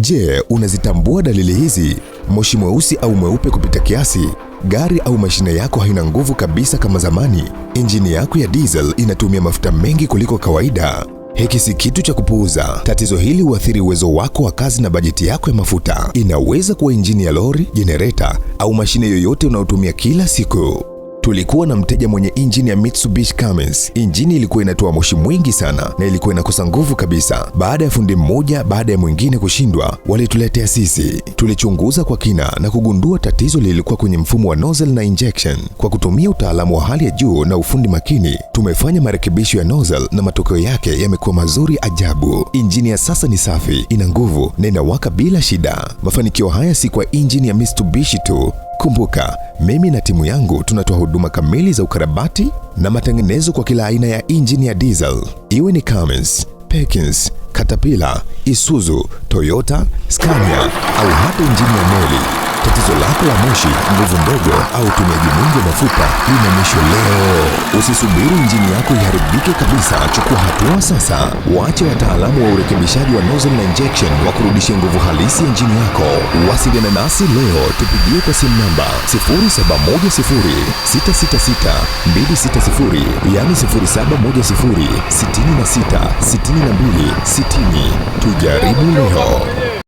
Je, unazitambua dalili hizi? Moshi mweusi au mweupe kupita kiasi? Gari au mashine yako haina nguvu kabisa kama zamani? Injini yako ya diesel inatumia mafuta mengi kuliko kawaida? Hiki si kitu cha kupuuza. Tatizo hili huathiri uwezo wako wa kazi na bajeti yako ya mafuta. Inaweza kuwa injini ya lori, jenereta au mashine yoyote unayotumia kila siku. Tulikuwa na mteja mwenye injini ya Mitsubishi Cummins. Injini ilikuwa inatoa moshi mwingi sana na ilikuwa inakosa nguvu kabisa. Baada ya fundi mmoja baada ya mwingine kushindwa, walituletea sisi. Tulichunguza kwa kina na kugundua tatizo lilikuwa kwenye mfumo wa nozzle na injection. Kwa kutumia utaalamu wa hali ya juu na ufundi makini, tumefanya marekebisho ya nozzle na matokeo yake yamekuwa mazuri ajabu. Injini ya sasa ni safi, ina nguvu na inawaka bila shida. Mafanikio haya si kwa injini ya Mitsubishi tu. Kumbuka, mimi na timu yangu tunatoa huduma kamili za ukarabati na matengenezo kwa kila aina ya injini ya diesel. Iwe ni Cummins, Perkins, Caterpillar, Isuzu, Toyota, Scania au hata injini ya meli. Tatizo lako la moshi, nguvu ndogo au utumiaji mwingi wa mafuta lina mwisho leo. Usisubiri injini yako iharibike kabisa, chukua hatua sasa. Waache wataalamu wa urekebishaji wa nozzle na injection wakurudishie nguvu halisi ya injini yako. Wasiliana nasi leo, tupigie kwa simu namba 0710666260, yani 0710666260. Tujaribu leo.